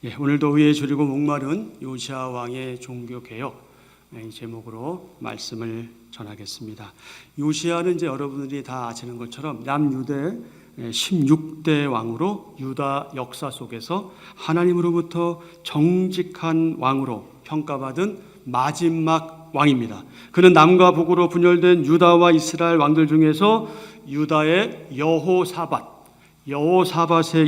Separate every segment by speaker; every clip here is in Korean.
Speaker 1: 오늘도 의에 줄이고 목마른 요시야 왕의 종교개혁 이 제목으로 말씀을 전하겠습니다. 요시야는 이제 여러분들이 다 아시는 것처럼 남유대 16대 왕으로 유다 역사 속에서 하나님으로부터 정직한 왕으로 평가받은 마지막 왕입니다. 그는 남과 북으로 분열된 유다와 이스라엘 왕들 중에서 유다의 여호사밧에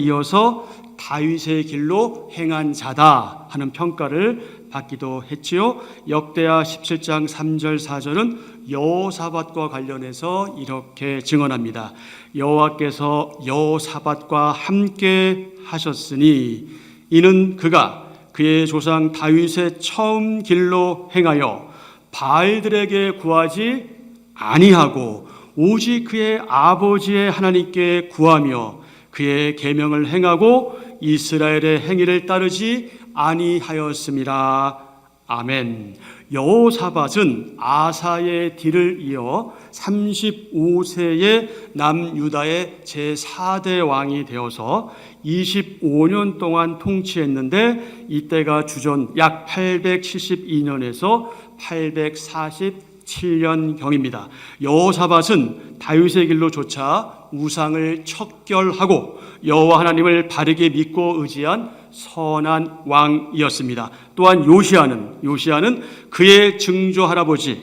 Speaker 1: 이어서 다윗의 길로 행한 자다 하는 평가를 받기도 했지요. 역대하 17장 3절 4절은 여호사밧과 관련해서 이렇게 증언합니다. 여호와께서 여호사밧과 함께 하셨으니 이는 그가 그의 조상 다윗의 처음 길로 행하여 바알들에게 구하지 아니하고 오직 그의 아버지의 하나님께 구하며 그의 계명을 행하고 이스라엘의 행위를 따르지 아니하였음이라. 아멘. 여호사밧은 아사의 뒤를 이어 35세의 남유다의 제4대 왕이 되어서 25년 동안 통치했는데 이때가 주전 약 872년에서 847년경입니다. 여호사밧은 다윗의 길로 쫓아 우상을 척결하고 여호와 하나님을 바르게 믿고 의지한 선한 왕이었습니다. 또한 요시야는 그의 증조 할아버지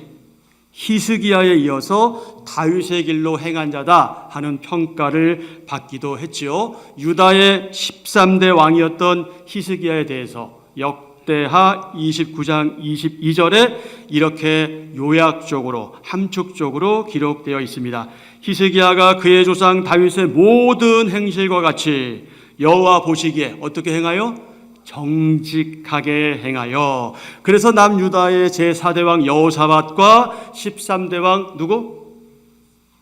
Speaker 1: 히스기야에 이어서 다윗의 길로 행한 자다 하는 평가를 받기도 했지요. 유다의 13대 왕이었던 히스기야에 대해서 역대하 29장 22절에 이렇게 요약적으로 함축적으로 기록되어 있습니다. 히스기야가 그의 조상 다윗의 모든 행실과 같이 여호와 보시기에 어떻게 행하여? 정직하게 행하여. 그래서 남유다의 제4대 왕 여호사밧과 13대 왕 누구?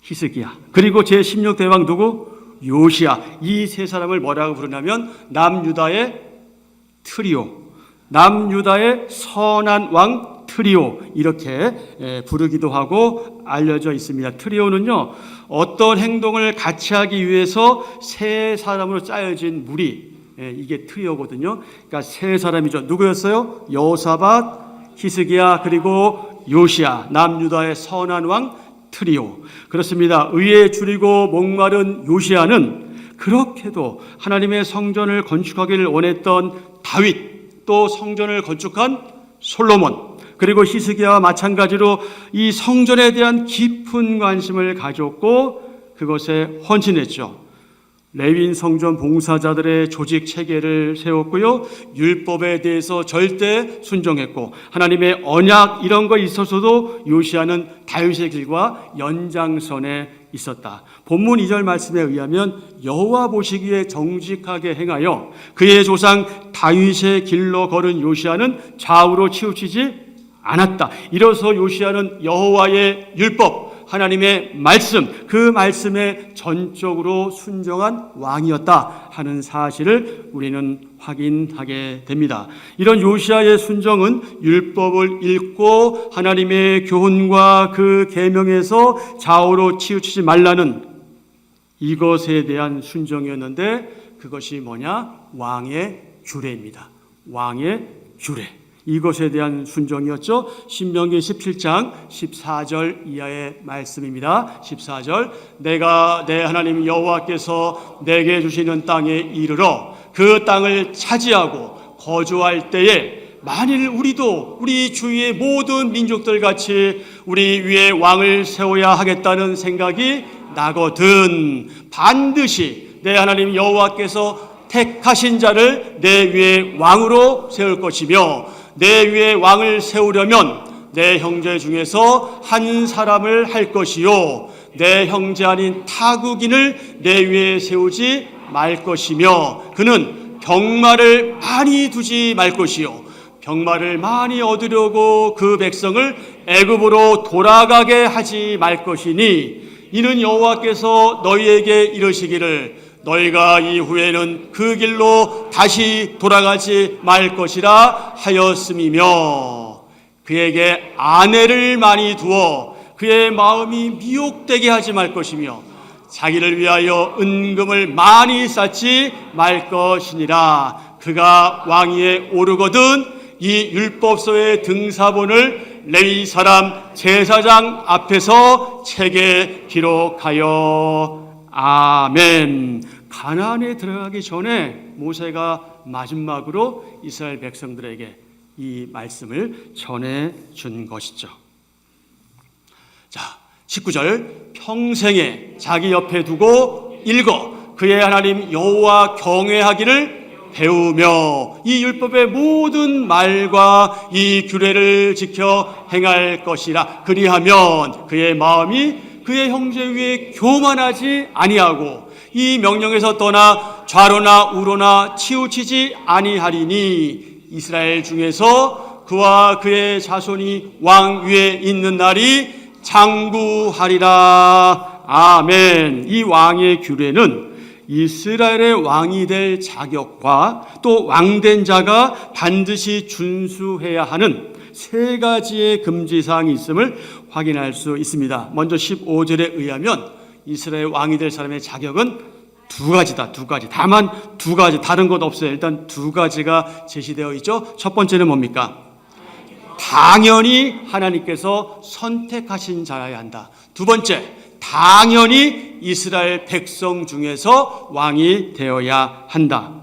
Speaker 1: 히스기야. 그리고 제16대 왕 누구? 요시야. 이 세 사람을 뭐라고 부르냐면 남유다의 트리오, 남유다의 선한 왕 트리오, 이렇게 부르기도 하고 알려져 있습니다. 트리오는요, 어떤 행동을 같이 하기 위해서 세 사람으로 짜여진 무리, 이게 트리오거든요. 그러니까 세 사람이죠. 누구였어요? 여호사밧, 히스기야, 그리고 요시야, 남유다의 선한 왕 트리오. 그렇습니다. 의에 줄이고 목마른 요시야는 그렇게도 하나님의 성전을 건축하기를 원했던 다윗, 또 성전을 건축한 솔로몬, 그리고 히스기야와 마찬가지로 이 성전에 대한 깊은 관심을 가졌고 그것에 헌신했죠. 레위인 성전 봉사자들의 조직 체계를 세웠고요. 율법에 대해서 절대 순종했고 하나님의 언약 이런 거 있어서도 요시야는 다윗의 길과 연장선에 있었다. 본문 2절 말씀에 의하면 여호와 보시기에 정직하게 행하여 그의 조상 다윗의 길로 걸은 요시야는 좌우로 치우치지 않았다. 이로써 요시야는 여호와의 율법, 하나님의 말씀, 그 말씀에 전적으로 순종한 왕이었다 하는 사실을 우리는 확인하게 됩니다. 이런 요시야의 순종은 율법을 읽고 하나님의 교훈과 그 계명에서 좌우로 치우치지 말라는 이것에 대한 순종이었는데 그것이 뭐냐? 왕의 규례입니다. 왕의 규례. 이것에 대한 순종이었죠. 신명기 17장 14절 이하의 말씀입니다. 14절, 내가 내 하나님 여호와께서 내게 주시는 땅에 이르러 그 땅을 차지하고 거주할 때에 만일 우리도 우리 주위의 모든 민족들 같이 우리 위에 왕을 세워야 하겠다는 생각이 나거든 반드시 내 하나님 여호와께서 택하신 자를 내 위에 왕으로 세울 것이며 내 위에 왕을 세우려면 내 형제 중에서 한 사람을 할 것이요 내 형제 아닌 타국인을 내 위에 세우지 말 것이며 그는 병마를 많이 두지 말 것이요 병마를 많이 얻으려고 그 백성을 애굽으로 돌아가게 하지 말 것이니 이는 여호와께서 너희에게 이르시기를 너희가 이후에는 그 길로 다시 돌아가지 말 것이라 하였음이며 그에게 아내를 많이 두어 그의 마음이 미혹되게 하지 말 것이며 자기를 위하여 은금을 많이 쌓지 말 것이니라. 그가 왕위에 오르거든 이 율법서의 등사본을 레위 사람 제사장 앞에서 책에 기록하여. 아멘. 가나안에 들어가기 전에 모세가 마지막으로 이스라엘 백성들에게 이 말씀을 전해준 것이죠. 자, 19절. 평생에 자기 옆에 두고 읽어 그의 하나님 여호와 경외하기를 배우며 이 율법의 모든 말과 이 규례를 지켜 행할 것이라. 그리하면 그의 마음이 그의 형제 위에 교만하지 아니하고 이 명령에서 떠나 좌로나 우로나 치우치지 아니하리니 이스라엘 중에서 그와 그의 자손이 왕 위에 있는 날이 장구하리라. 아멘. 이 왕의 규례는 이스라엘의 왕이 될 자격과 또 왕된 자가 반드시 준수해야 하는 세 가지의 금지사항이 있음을 확인할 수 있습니다. 먼저 15절에 의하면 이스라엘 왕이 될 사람의 자격은 두 가지다. 두 가지. 다만 두 가지. 다른 것 없어요. 일단 두 가지가 제시되어 있죠. 첫 번째는 뭡니까? 당연히 하나님께서 선택하신 자여야 한다. 두 번째, 당연히 이스라엘 백성 중에서 왕이 되어야 한다.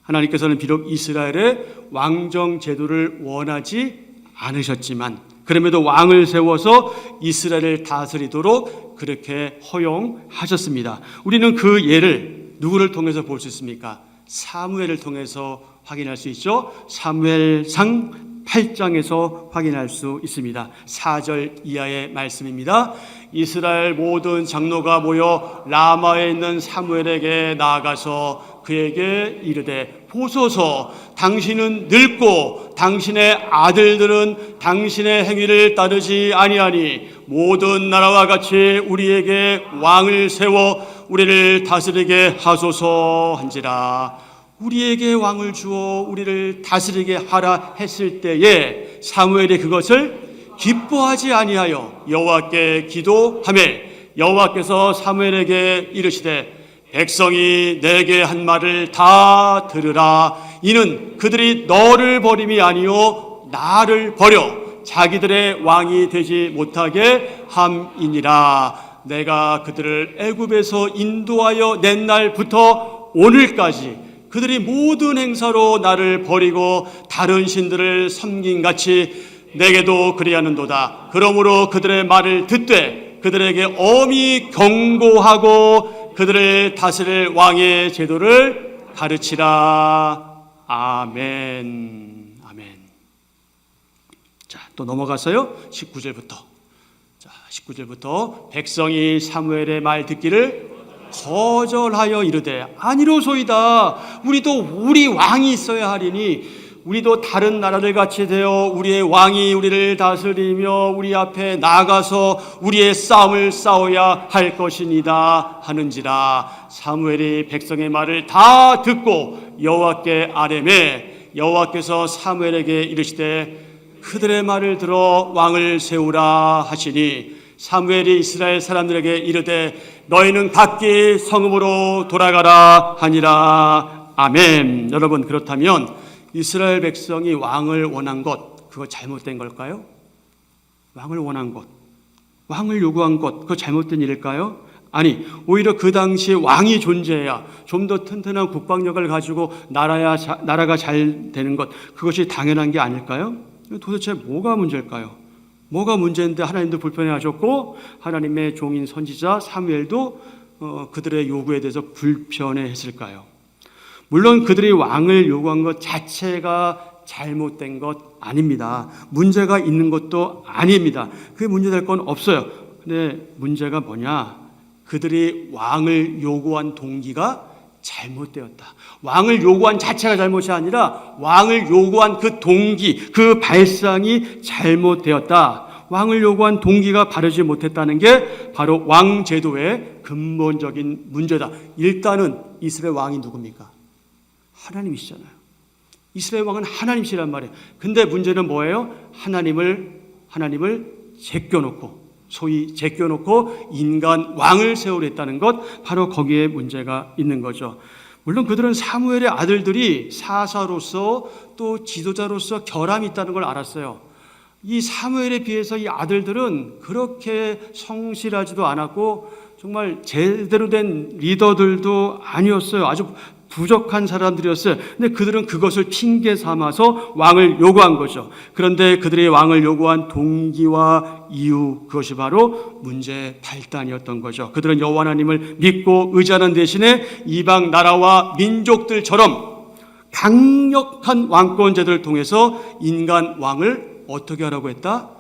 Speaker 1: 하나님께서는 비록 이스라엘의 왕정 제도를 원하지 않으셨지만 그럼에도 왕을 세워서 이스라엘을 다스리도록 그렇게 허용하셨습니다. 우리는 그 예를 누구를 통해서 볼 수 있습니까? 사무엘을 통해서 확인할 수 있죠. 사무엘상 8장에서 확인할 수 있습니다. 4절 이하의 말씀입니다. 이스라엘 모든 장로가 모여 라마에 있는 사무엘에게 나아가서 그에게 이르되 보소서 당신은 늙고 당신의 아들들은 당신의 행위를 따르지 아니하니 모든 나라와 같이 우리에게 왕을 세워 우리를 다스리게 하소서 한지라. 우리에게 왕을 주어 우리를 다스리게 하라 했을 때에 사무엘이 그것을 기뻐하지 아니하여 여호와께 기도하매 여호와께서 사무엘에게 이르시되 백성이 내게 한 말을 다 들으라. 이는 그들이 너를 버림이 아니요 나를 버려 자기들의 왕이 되지 못하게 함이니라. 내가 그들을 애굽에서 인도하여 낸 날부터 오늘까지 그들이 모든 행사로 나를 버리고 다른 신들을 섬긴같이 내게도 그리하는도다. 그러므로 그들의 말을 듣되 그들에게 엄히 경고하고 그들을 다스릴 왕의 제도를 가르치라. 아멘. 아멘. 자, 또 넘어가서요. 19절부터. 자, 19절부터 백성이 사무엘의 말 듣기를 거절하여 이르되 아니로소이다. 우리도 우리 왕이 있어야 하리니 우리도 다른 나라들 같이 되어 우리의 왕이 우리를 다스리며 우리 앞에 나가서 우리의 싸움을 싸워야 할 것이니다 하는지라. 사무엘이 백성의 말을 다 듣고 여호와께 아뢰매 여호와께서 사무엘에게 이르시되 그들의 말을 들어 왕을 세우라 하시니 사무엘이 이스라엘 사람들에게 이르되 너희는 각기 성읍으로 돌아가라 하니라. 아멘. 여러분, 그렇다면 이스라엘 백성이 왕을 원한 것, 그거 잘못된 걸까요? 왕을 원한 것, 왕을 요구한 것, 그거 잘못된 일일까요? 아니, 오히려 그 당시에 왕이 존재해야 좀 더 튼튼한 국방력을 가지고 나라가 잘 되는 것, 그것이 당연한 게 아닐까요? 도대체 뭐가 문제일까요? 뭐가 문제인데 하나님도 불편해하셨고 하나님의 종인 선지자 사무엘도 그들의 요구에 대해서 불편해했을까요? 물론 그들이 왕을 요구한 것 자체가 잘못된 것 아닙니다. 문제가 있는 것도 아닙니다. 그게 문제될 건 없어요. 근데 문제가 뭐냐? 그들이 왕을 요구한 동기가 잘못되었다. 왕을 요구한 자체가 잘못이 아니라 왕을 요구한 그 동기, 그 발상이 잘못되었다. 왕을 요구한 동기가 바르지 못했다는 게 바로 왕 제도의 근본적인 문제다. 일단은 이스라엘 왕이 누굽니까? 하나님이시잖아요. 이스라엘 왕은 하나님이시란 말이에요. 근데 문제는 뭐예요? 하나님을 제껴놓고, 소위 제껴놓고 인간 왕을 세우려 했다는 것, 바로 거기에 문제가 있는 거죠. 물론 그들은 사무엘의 아들들이 사사로서 또 지도자로서 결함이 있다는 걸 알았어요. 이 사무엘에 비해서 이 아들들은 그렇게 성실하지도 않았고 정말 제대로 된 리더들도 아니었어요. 아주 부족한 사람들이었어요. 근데 그들은 그것을 핑계 삼아서 왕을 요구한 거죠. 그런데 그들의 왕을 요구한 동기와 이유, 그것이 바로 문제의 발단이었던 거죠. 그들은 여호와 하나님을 믿고 의지하는 대신에 이방 나라와 민족들처럼 강력한 왕권 제도를 통해서 인간 왕을 어떻게 하라고 했다?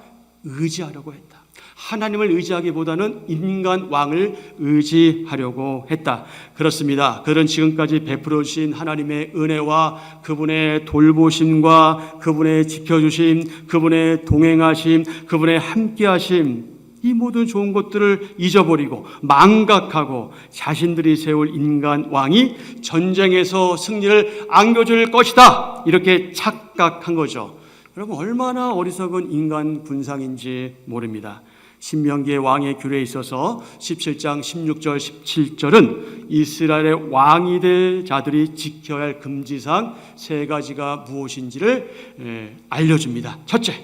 Speaker 1: 의지하라고 했다. 하나님을 의지하기보다는 인간 왕을 의지하려고 했다. 그렇습니다. 그들은 지금까지 베풀어 주신 하나님의 은혜와 그분의 돌보심과 그분의 지켜주심, 그분의 동행하심, 그분의 함께하심, 이 모든 좋은 것들을 잊어버리고 망각하고 자신들이 세울 인간 왕이 전쟁에서 승리를 안겨줄 것이다, 이렇게 착각한 거죠. 여러분, 얼마나 어리석은 인간 군상인지 모릅니다. 신명기의 왕의 규례에 있어서 17장 16절 17절은 이스라엘의 왕이 될 자들이 지켜야 할 금지사항 3가지가 무엇인지를 알려줍니다. 첫째,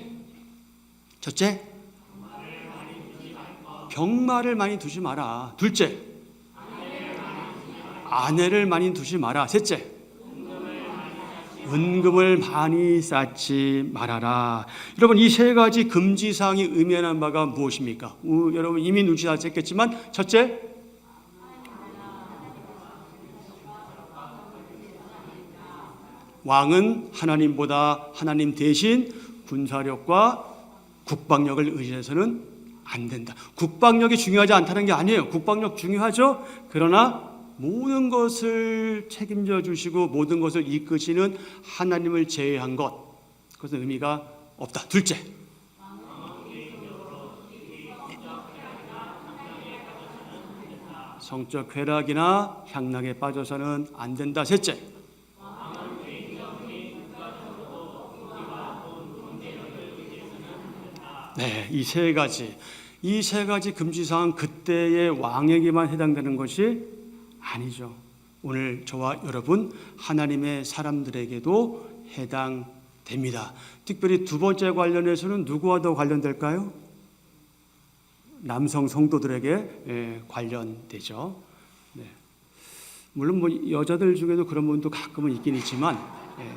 Speaker 1: 병마를 많이 두지 마라. 둘째, 아내를 많이 두지 마라. 셋째, 은금을 많이 쌓지 말아라. 여러분, 이 3가지 금지사항이 의미하는 바가 무엇입니까? 여러분 이미 눈치 다 챘겠지만, 첫째, 왕은 하나님보다, 하나님 대신 군사력과 국방력을 의지해서는 안 된다. 국방력이 중요하지 않다는 게 아니에요. 국방력 중요하죠. 그러나 모든 것을 책임져 주시고 모든 것을 이끄시는 하나님을 제외한 것, 그것은 의미가 없다. 둘째, 성적 쾌락이나 향락에 빠져서는 안 된다. 셋째, 네, 이 3가지 금지사항, 그때의 왕에게만 해당되는 것이 아니죠. 오늘 저와 여러분 하나님의 사람들에게도 해당됩니다. 특별히 2번째 관련해서는 누구와 더 관련될까요? 남성 성도들에게 관련되죠. 네. 물론 뭐 여자들 중에도 그런 분도 가끔은 있긴 있지만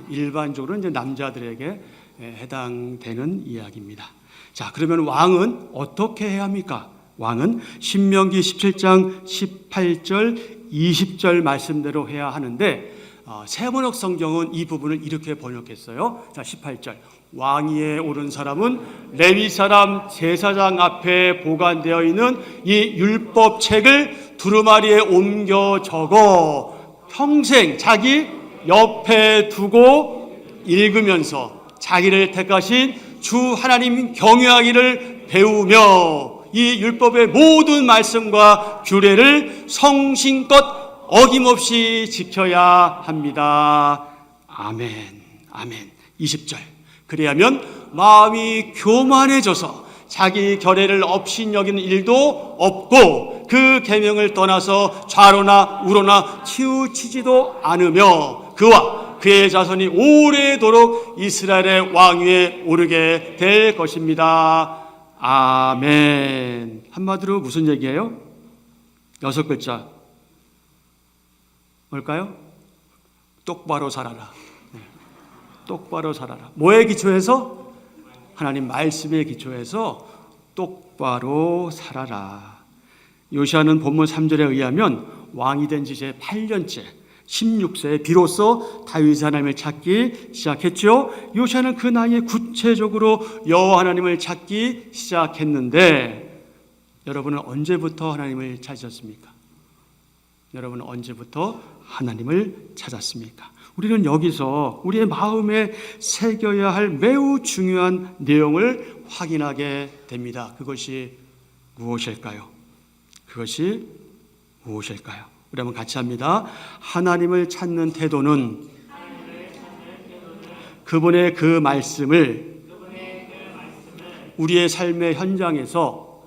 Speaker 1: 일반적으로 이제 남자들에게 해당되는 이야기입니다. 자, 그러면 왕은 어떻게 해야 합니까? 왕은 신명기 17장 18절 20절 말씀대로 해야 하는데, 세번역 성경은 이 부분을 이렇게 번역했어요. 자, 18절, 왕위에 오른 사람은 레위 사람 제사장 앞에 보관되어 있는 이 율법책을 두루마리에 옮겨 적어 평생 자기 옆에 두고 읽으면서 자기를 택하신 주 하나님 경외하기를 배우며 이 율법의 모든 말씀과 규례를 성심껏 어김없이 지켜야 합니다. 아멘. 아멘. 20절, 그래야면 마음이 교만해져서 자기 결례를 업신여기는 일도 없고 그 계명을 떠나서 좌로나 우로나 치우치지도 않으며 그와 그의 자손이 오래도록 이스라엘의 왕위에 오르게 될 것입니다. 아멘. 한마디로 무슨 얘기예요? 6글자. 뭘까요? 똑바로 살아라. 똑바로 살아라. 뭐에 기초해서? 하나님 말씀에 기초해서 똑바로 살아라. 요시아는 본문 3절에 의하면 왕이 된 지 이제 8년째 16세에 비로소 다윗 하나님을 찾기 시작했죠. 요시아는 그 나이에 구체적으로 여호와 하나님을 찾기 시작했는데, 여러분은 언제부터 하나님을 찾으셨습니까? 여러분은 언제부터 하나님을 찾았습니까? 우리는 여기서 우리의 마음에 새겨야 할 매우 중요한 내용을 확인하게 됩니다. 그것이 무엇일까요? 그것이 무엇일까요? 우리 한번 같이 합니다. 하나님을 찾는 태도는 그분의 그 말씀을 우리의 삶의 현장에서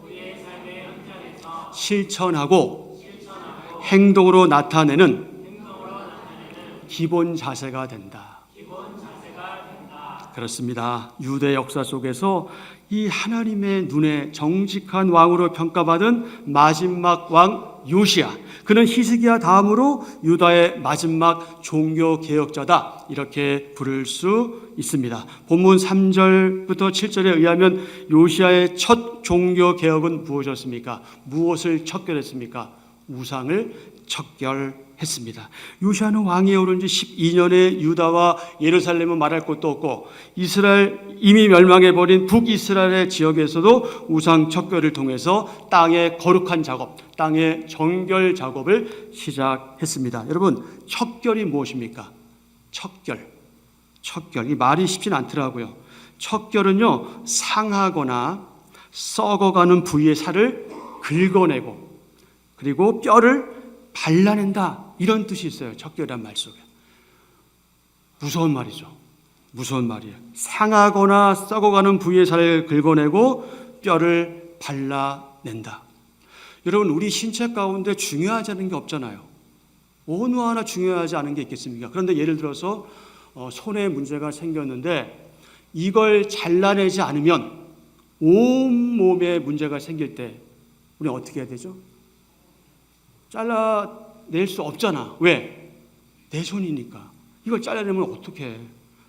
Speaker 1: 행동으로 나타내는 기본 자세가 된다. 그렇습니다. 유대 역사 속에서 이 하나님의 눈에 정직한 왕으로 평가받은 마지막 왕 요시야, 그는 히스기야 다음으로 유다의 마지막 종교 개혁자다, 이렇게 부를 수 있습니다. 본문 3절부터 7절에 의하면 요시야의 첫 종교 개혁은 무엇이었습니까? 무엇을 척결했습니까? 우상을 척결했습니다. 요시야는 왕위에 오른 지 12년에 유다와 예루살렘은 말할 것도 없고 이스라엘 이미 멸망해버린 북이스라엘의 지역에서도 우상 척결을 통해서 땅의 거룩한 작업, 땅의 정결 작업을 시작했습니다. 여러분, 척결이 무엇입니까? 척결. 이 말이 쉽진 않더라고요. 척결은요, 상하거나 썩어가는 부위의 살을 긁어내고 그리고 뼈를 발라낸다, 이런 뜻이 있어요. 척결이란 말 속에. 무서운 말이죠. 무서운 말이에요. 상하거나 썩어가는 부위의 살을 긁어내고 뼈를 발라낸다. 여러분, 우리 신체 가운데 중요하지 않은 게 없잖아요. 어느 하나 중요하지 않은 게 있겠습니까? 그런데 예를 들어서 손에 문제가 생겼는데 이걸 잘라내지 않으면 온몸에 문제가 생길 때 우리는 어떻게 해야 되죠? 잘라낼 수 없잖아. 왜? 내 손이니까. 이걸 잘라내면 어떻게 해?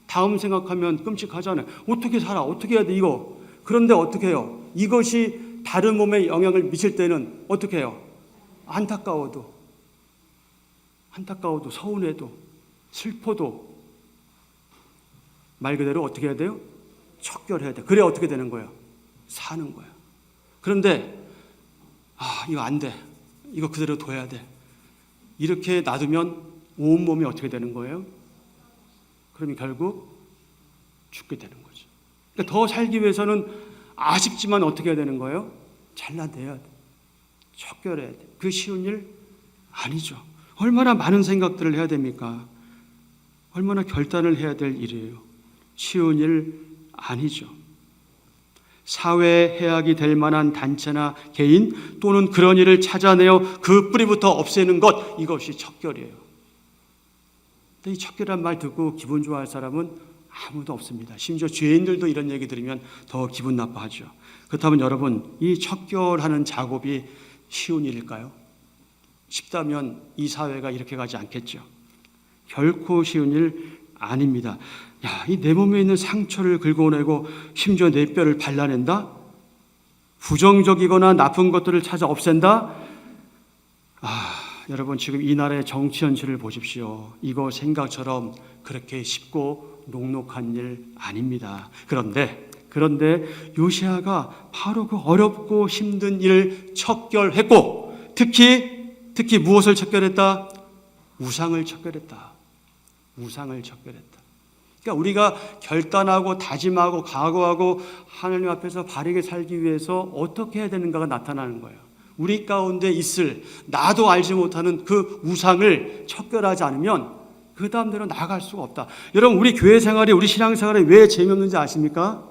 Speaker 1: 다음 생각하면 끔찍하잖아요. 어떻게 살아? 어떻게 해야 돼 이거? 그런데 어떻게 해요? 이것이 다른 몸에 영향을 미칠 때는 어떻게 해요? 안타까워도 서운해도 슬퍼도 말 그대로 어떻게 해야 돼요? 척결해야 돼. 그래 어떻게 되는 거예요? 사는 거예요. 그런데 이거 안 돼. 이거 그대로 둬야 돼. 이렇게 놔두면 온몸이 어떻게 되는 거예요? 그러면 결국 죽게 되는 거죠. 그러니까 더 살기 위해서는 아쉽지만 어떻게 해야 되는 거예요? 잘라내야 돼. 척결해야 돼. 그 쉬운 일 아니죠. 얼마나 많은 생각들을 해야 됩니까? 얼마나 결단을 해야 될 일이에요. 쉬운 일 아니죠. 사회 해악이 될 만한 단체나 개인 또는 그런 일을 찾아내어 그 뿌리부터 없애는 것, 이것이 척결이에요. 근데 이 척결이란 말 듣고 기분 좋아할 사람은 아무도 없습니다. 심지어 죄인들도 이런 얘기 들으면 더 기분 나빠하죠. 그렇다면 여러분, 이 척결하는 작업이 쉬운 일일까요? 쉽다면 이 사회가 이렇게 가지 않겠죠. 결코 쉬운 일 아닙니다. 이 내 몸에 있는 상처를 긁어내고 심지어 내 뼈를 발라낸다? 부정적이거나 나쁜 것들을 찾아 없앤다? 여러분, 지금 이 나라의 정치 현실을 보십시오. 이거 생각처럼 그렇게 쉽고 녹록한 일 아닙니다. 그런데 요시야가 바로 그 어렵고 힘든 일을 척결했고 특히 무엇을 척결했다? 우상을 척결했다. 그러니까 우리가 결단하고 다짐하고 각오하고 하나님 앞에서 바르게 살기 위해서 어떻게 해야 되는가가 나타나는 거예요. 우리 가운데 있을 나도 알지 못하는 그 우상을 척결하지 않으면 그 다음대로 나아갈 수가 없다. 여러분, 우리 교회 생활이, 우리 신앙 생활이 왜 재미없는지 아십니까?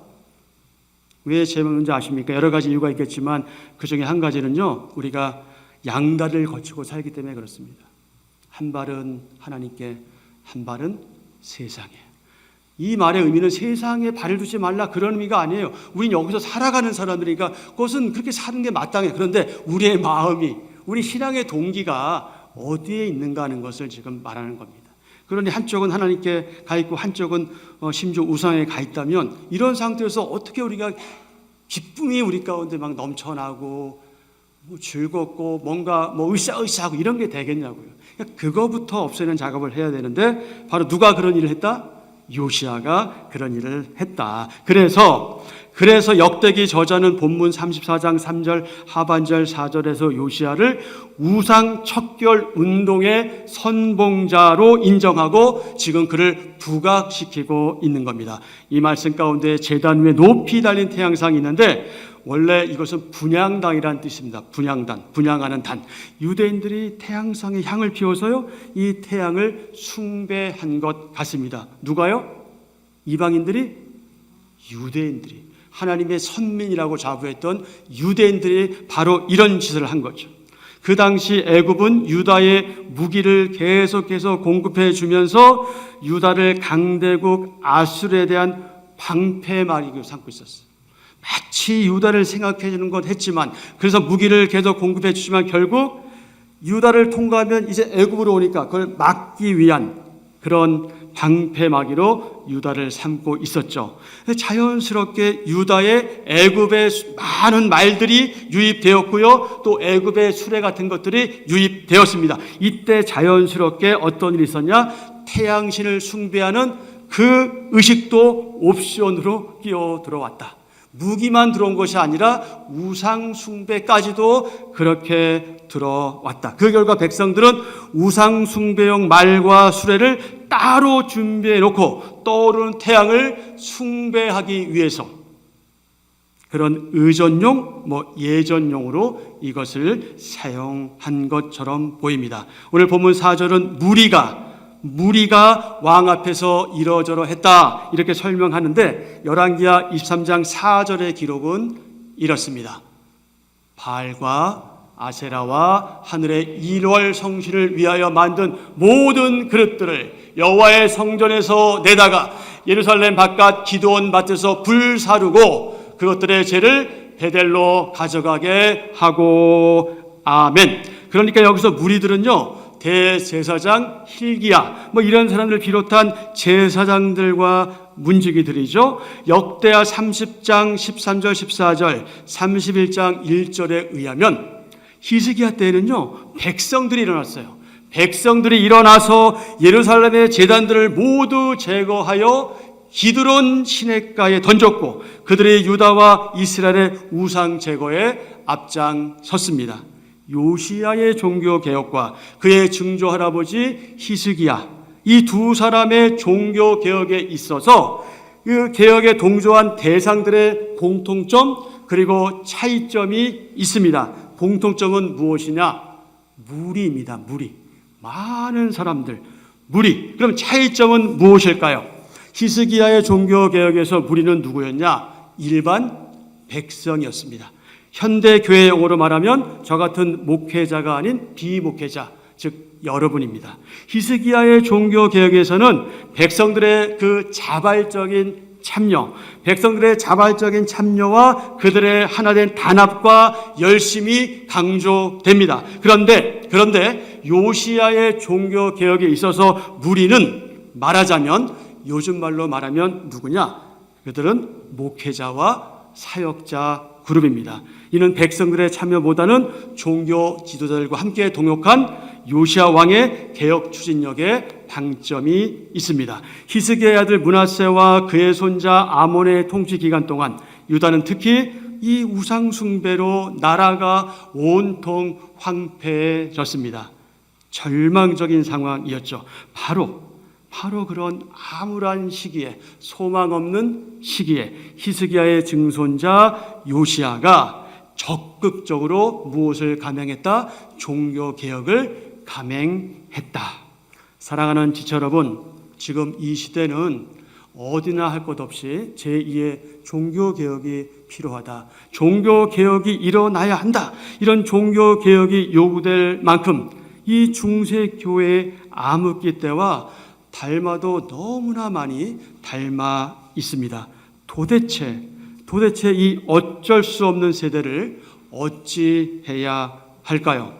Speaker 1: 여러 가지 이유가 있겠지만 그 중에 한 가지는요, 우리가 양다리를 거치고 살기 때문에 그렇습니다. 한 발은 하나님께, 한 발은 세상에. 이 말의 의미는 세상에 발을 두지 말라, 그런 의미가 아니에요. 우린 여기서 살아가는 사람들이니까 그것은 그렇게 사는 게 마땅해. 그런데 우리의 마음이, 우리 신앙의 동기가 어디에 있는가 하는 것을 지금 말하는 겁니다. 그러니 한쪽은 하나님께 가 있고 한쪽은 심지어 우상에 가 있다면 이런 상태에서 어떻게 우리가 기쁨이 우리 가운데 막 넘쳐나고 즐겁고 뭔가 으쌰으쌰하고 이런 게 되겠냐고요. 그거부터 없애는 작업을 해야 되는데 바로 누가 그런 일을 했다? 요시야가 그런 일을 했다. 그래서 역대기 저자는 본문 34장 3절 하반절 4절에서 요시야를 우상 척결 운동의 선봉자로 인정하고 지금 그를 부각시키고 있는 겁니다. 이 말씀 가운데 제단 위에 높이 달린 태양상이 있는데 원래 이것은 분향당이라는 뜻입니다. 분향하는 단. 유대인들이 태양상에 향을 피워서요, 이 태양을 숭배한 것 같습니다. 누가요? 이방인들이? 유대인들이. 하나님의 선민이라고 자부했던 유대인들이 바로 이런 짓을 한 거죠. 그 당시 애굽은 유다의 무기를 계속해서 공급해 주면서 유다를 강대국 아수르에 대한 방패막이로 삼고 있었어요. 마치 유다를 생각해 주는 것 했지만, 그래서 무기를 계속 공급해 주지만 결국 유다를 통과하면 이제 애굽으로 오니까 그걸 막기 위한 그런 방패막이로 유다를 삼고 있었죠. 자연스럽게 유다의 애굽의 많은 말들이 유입되었고요, 또 애굽의 수레 같은 것들이 유입되었습니다. 이때 자연스럽게 어떤 일이 있었냐? 태양신을 숭배하는 그 의식도 옵션으로 끼어 들어왔다. 무기만 들어온 것이 아니라 우상 숭배까지도 그렇게 들어왔다. 그 결과 백성들은 우상 숭배용 말과 수레를 따로 준비해 놓고 떠오르는 태양을 숭배하기 위해서 그런 의전용, 예전용으로 이것을 사용한 것처럼 보입니다. 오늘 본문 4절은 무리가 왕 앞에서 이러저러 했다, 이렇게 설명하는데 열왕기하 23장 4절의 기록은 이렇습니다. 바알과 아세라와 하늘의 일월 성신을 위하여 만든 모든 그릇들을 여호와의 성전에서 내다가 예루살렘 바깥 기드온 밭에서 불사르고 그것들의 죄를 베델로 가져가게 하고. 아멘. 그러니까 여기서 무리들은요, 대제사장 hil기야 이런 사람들 비롯한 제사장들과 문지기들이죠. 역대하 30장 13절 14절 31장 1절에 의하면 히스기야 때에는요, 백성들이 일어났어요. 백성들이 일어나서 예루살렘의 제단들을 모두 제거하여 기드론 시냇가에 던졌고 그들이 유다와 이스라엘의 우상 제거에 앞장섰습니다. 요시야의 종교개혁과 그의 증조 할아버지 히스기야, 이 두 사람의 종교개혁에 있어서 그 개혁에 동조한 대상들의 공통점 그리고 차이점이 있습니다. 공통점은 무엇이냐? 무리입니다. 무리. 많은 사람들, 무리. 그럼 차이점은 무엇일까요? 히스기야의 종교개혁에서 무리는 누구였냐? 일반 백성이었습니다. 현대 교회 용어로 말하면 저 같은 목회자가 아닌 비목회자, 즉 여러분입니다. 히스기야의 종교개혁에서는 백성들의 그 자발적인 참여와 그들의 하나된 단합과 열심이 강조됩니다. 그런데 요시야의 종교개혁에 있어서 무리는 말하자면, 요즘 말로 말하면 누구냐? 그들은 목회자와 사역자 그룹입니다. 이는 백성들의 참여보다는 종교 지도자들과 함께 동역한 요시야 왕의 개혁 추진력에 방점이 있습니다. 히스기야의 아들 므낫세와 그의 손자 아몬의 통치 기간 동안 유다는 특히 이 우상 숭배로 나라가 온통 황폐해졌습니다. 절망적인 상황이었죠. 바로 그런 암울한 시기에, 소망 없는 시기에 히스기야의 증손자 요시야가 적극적으로 무엇을 감행했다? 종교개혁을 감행했다. 사랑하는 지체 여러분, 지금 이 시대는 어디나 할 것 없이 제2의 종교개혁이 필요하다. 종교개혁이 일어나야 한다. 이런 종교개혁이 요구될 만큼 이 중세교회의 암흑기 때와 닮아도 너무나 많이 닮아 있습니다. 도대체 이 어쩔 수 없는 세대를 어찌해야 할까요?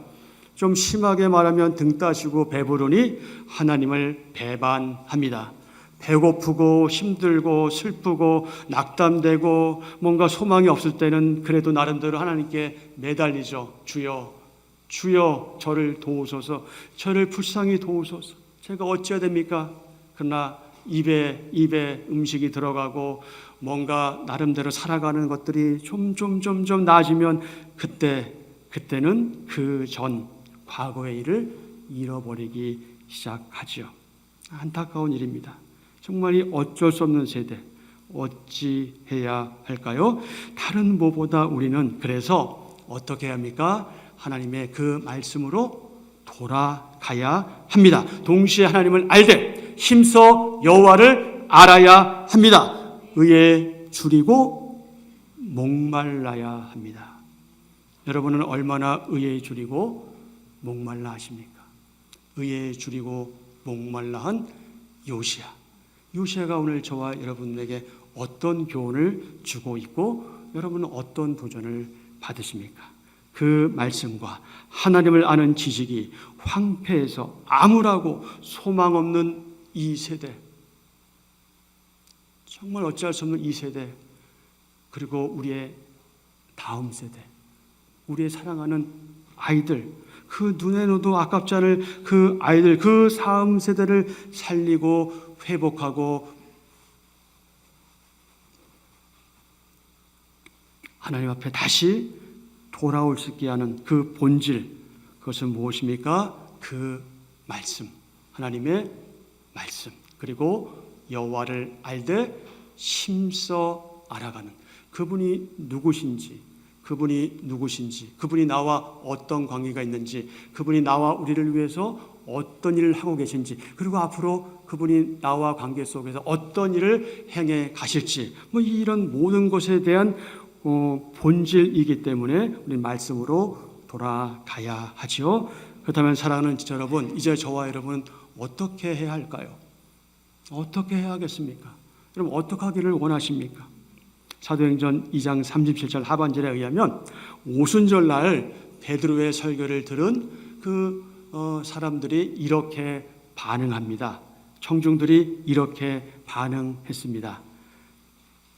Speaker 1: 좀 심하게 말하면 등 따시고 배부르니 하나님을 배반합니다. 배고프고 힘들고 슬프고 낙담되고 뭔가 소망이 없을 때는 그래도 나름대로 하나님께 매달리죠. 주여 저를 도우소서, 저를 불쌍히 도우소서. 제가 어찌해야 됩니까? 그러나 입에 음식이 들어가고 뭔가 나름대로 살아가는 것들이 점점 나아지면 그때는 그 전 과거의 일을 잃어버리기 시작하죠. 안타까운 일입니다. 정말 이 어쩔 수 없는 세대, 어찌해야 할까요? 다른 뭐보다 우리는 그래서 어떻게 해야 합니까? 하나님의 그 말씀으로 돌아가야 합니다. 동시에 하나님을 알되 힘써 여호와를 알아야 합니다. 의에 줄이고 목말라야 합니다. 여러분은 얼마나 의에 줄이고 목말라 하십니까? 의에 줄이고 목말라 한 요시야. 요시야가 오늘 저와 여러분에게 어떤 교훈을 주고 있고 여러분은 어떤 도전을 받으십니까? 그 말씀과 하나님을 아는 지식이 황폐해서 암울하고 소망 없는 이 세대, 정말 어찌할 수 없는 이 세대, 그리고 우리의 다음 세대, 우리의 사랑하는 아이들, 그 눈에 넣어도 아깝지 않을 그 아이들, 그 다음 세대를 살리고 회복하고 하나님 앞에 다시 돌아올 수 있게 하는 그 본질, 그것은 무엇입니까? 그 말씀, 하나님의 말씀, 그리고 여호와를 알되 심써 알아가는 그분이 누구신지, 그분이 나와 어떤 관계가 있는지, 그분이 나와 우리를 위해서 어떤 일을 하고 계신지, 그리고 앞으로 그분이 나와 관계 속에서 어떤 일을 행해 가실지, 이런 모든 것에 대한 본질이기 때문에 우리 말씀으로 돌아가야 하지요. 그렇다면 사랑하는 지체 여러분, 이제 저와 여러분은 어떻게 해야 할까요? 어떻게 해야 하겠습니까? 여러분 어떻게 하기를 원하십니까? 사도행전 2장 37절 하반절에 의하면 오순절날 베드로의 설교를 들은 그 사람들이 이렇게 반응합니다. 청중들이 이렇게 반응했습니다.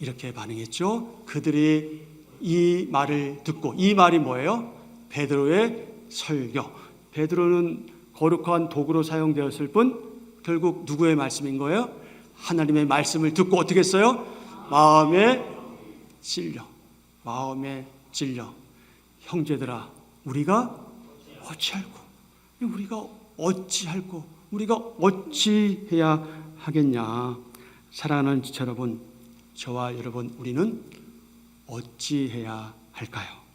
Speaker 1: 이렇게 반응했죠. 그들이 이 말을 듣고, 이 말이 뭐예요? 베드로의 설교. 베드로는 거룩한 도구로 사용되었을 뿐 결국 누구의 말씀인 거예요? 하나님의 말씀을 듣고 어떻게 했어요? 마음에 찔려. 형제들아, 우리가 어찌해야 하겠냐? 사랑하는 지체 여러분, 저와 여러분, 우리는 어찌해야 할까요?